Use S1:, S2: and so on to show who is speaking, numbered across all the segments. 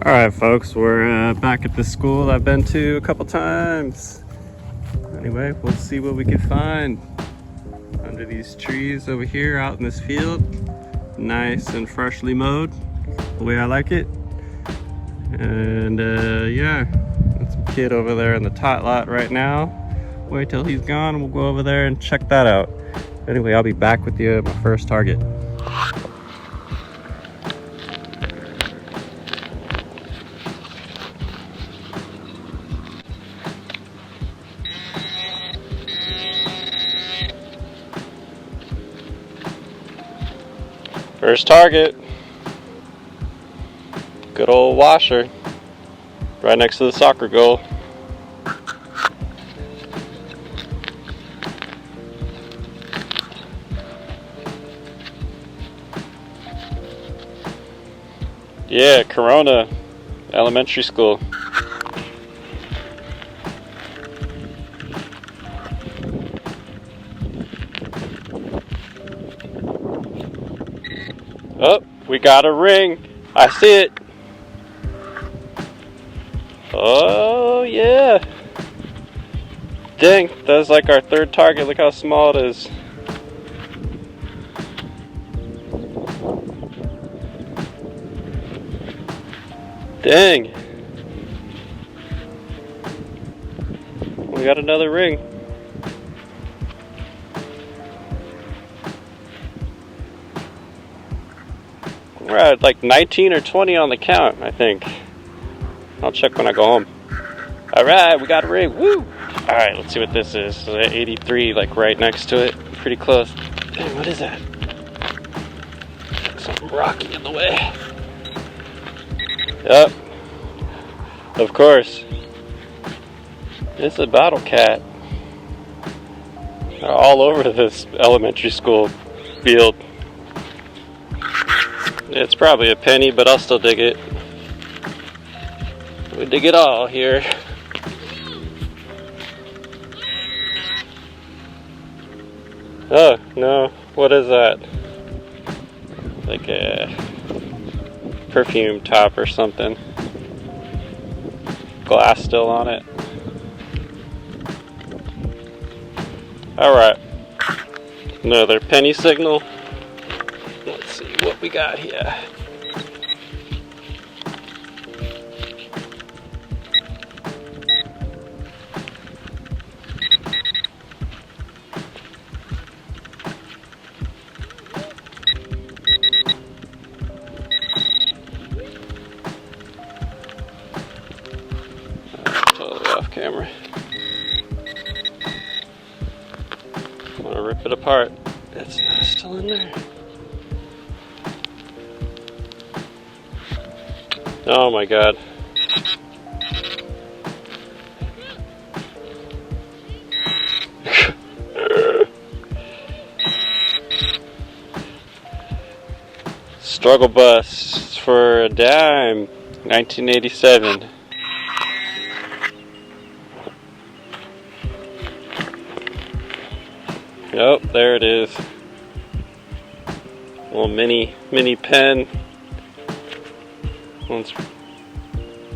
S1: Alright folks, we're back at the school I've been to a couple times. Anyway, we'll see what we can find under these trees over here out in this field. Nice and freshly mowed, the way I like it. And yeah, that's a kid over there in the tot lot right now. Wait till he's gone and we'll go over there and check that out. Anyway, I'll be back with you at my first target. First target, good old washer, right next to the soccer goal. Yeah, Corona Elementary School. Oh, we got a ring. I see it. Oh, yeah. Dang, that's like our third target. Look how small it is. Dang. We got another ring. We're at like 19 or 20 on the count, I think. I'll check when I go home. Alright, we got a ring. Woo! Alright, let's see what this is. So 83, like right next to it. Pretty close. Dang, what is that? Something rocky in the way. Yep. Of course. It's a bottle cat. They're all over this elementary school field. It's probably a penny, but I'll still dig it. We dig it all here. Oh, no. What is that? Like a perfume top or something. Glass still on it. Alright. Another penny signal. Let's see what we got here. Totally off camera. I want to rip it apart. It's still in there. Oh my god. Struggle bus for a dime, 1987. Yep, there it is. Little mini pen. One's a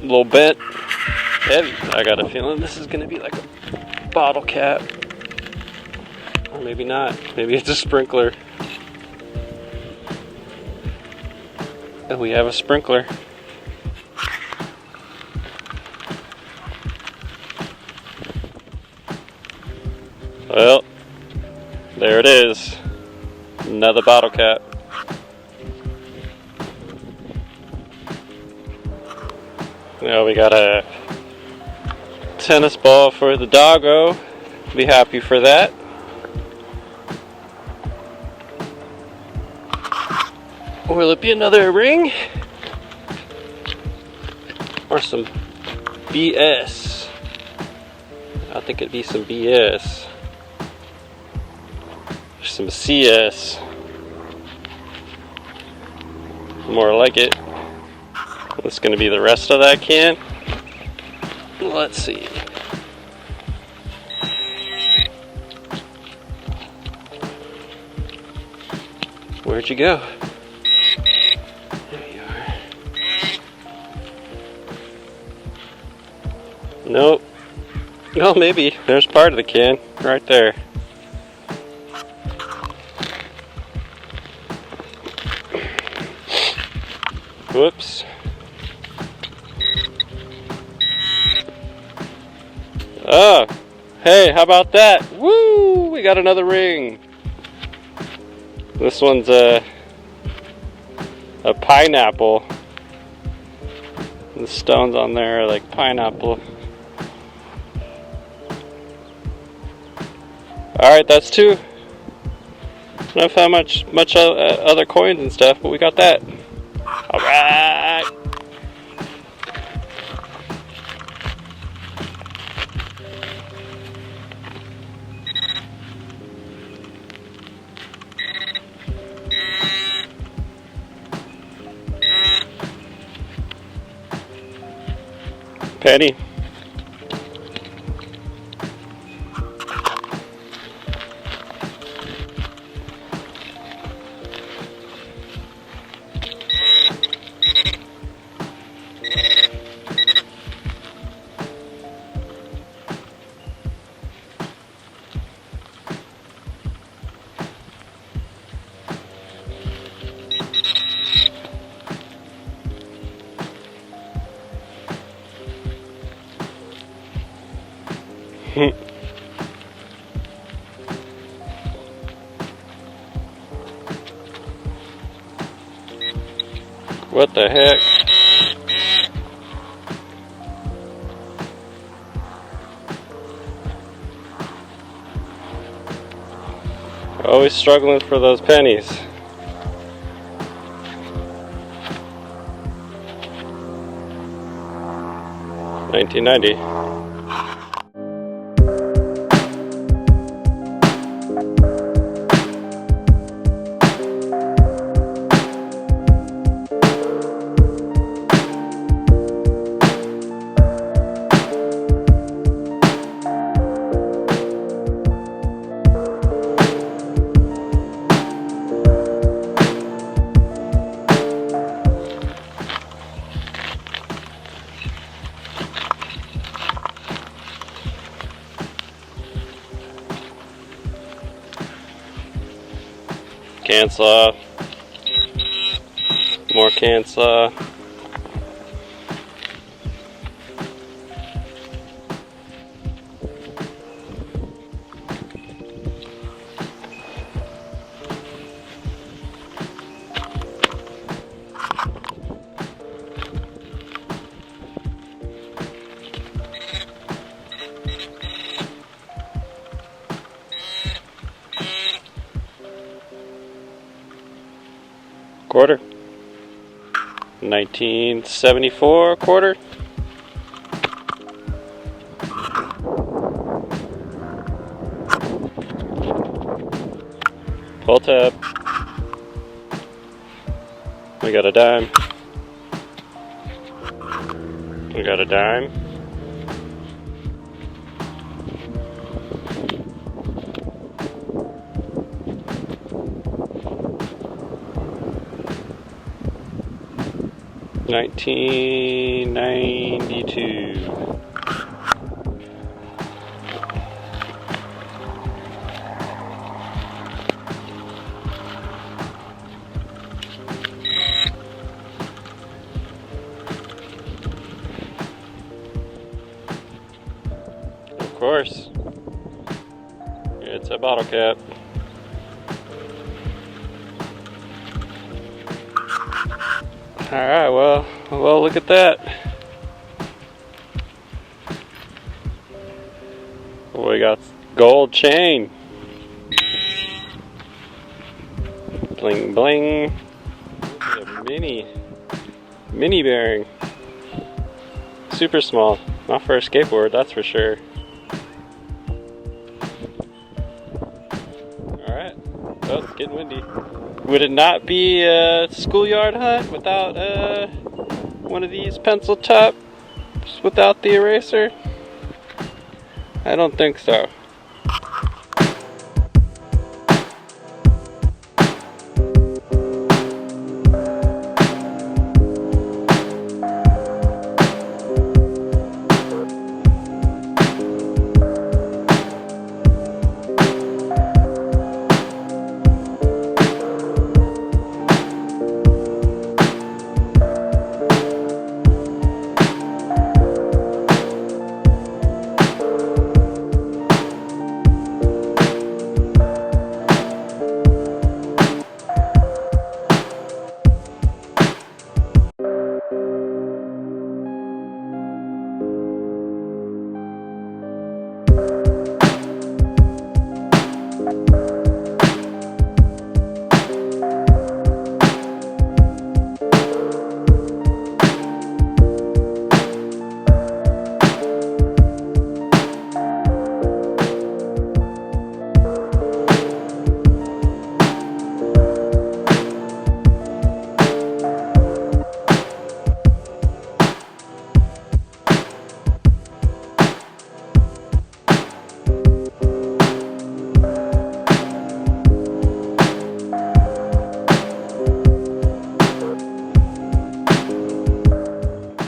S1: little bent. Heavy. I got a feeling this is going to be like a bottle cap. Or maybe not. Maybe it's a sprinkler. And we have a sprinkler. Well, there it is. Another bottle cap. Now we got a tennis ball for the doggo. Be happy for that. Will it be another ring? Or some BS? I think it'd be some BS. Or some CS. More like it. What's going to be the rest of that can? Let's see. Where'd you go? There you are. Nope. Oh, maybe. There's part of the can right there. Whoops. Oh, hey, how about that? Woo! We got another ring. This one's a pineapple. The stones on there are like pineapple. Alright, that's two. I don't know if how much other coins and stuff, but we got that. Alright. Penny. What the heck? Always struggling for those pennies. $19.90. Can saw. More can saw. Quarter. 1974 quarter. Pull tab. We got a dime. We got a dime. $19.92. Of course, it's a bottle cap. Alright, well, look at that. We got gold chain. Bling bling. A mini bearing. Super small. Not for a skateboard, that's for sure. Alright. Oh, it's getting windy. Would it not be a schoolyard hunt without one of these pencil tops without the eraser? I don't think so.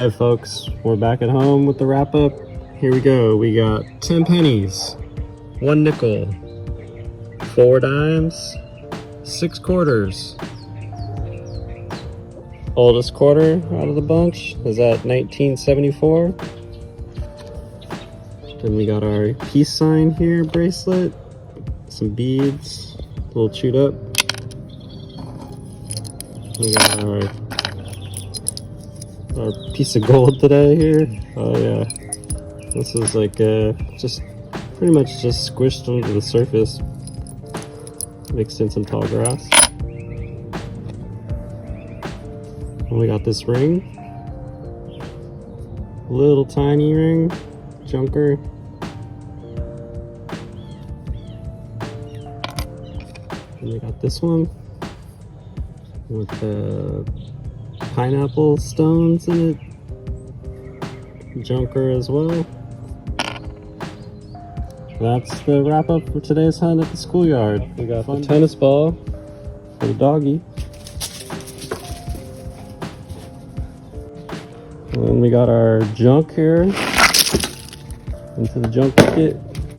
S1: Hey folks, we're back at home with the wrap up. Here we go. We got 10 pennies, 1 nickel, 4 dimes, 6 quarters. Oldest quarter out of the bunch is at 1974. Then we got our peace sign here, bracelet, some beads, a little chewed up. We got our piece of gold today here. Oh yeah, this is like just pretty much just squished under the surface, mixed in some tall grass. And we got this ring, little tiny ring, junker. And we got this one with the pineapple stones in it, junker as well. That's the wrap up for today's hunt at the schoolyard. We got the tennis ball for the doggy. And then we got our junk here into the junk bucket.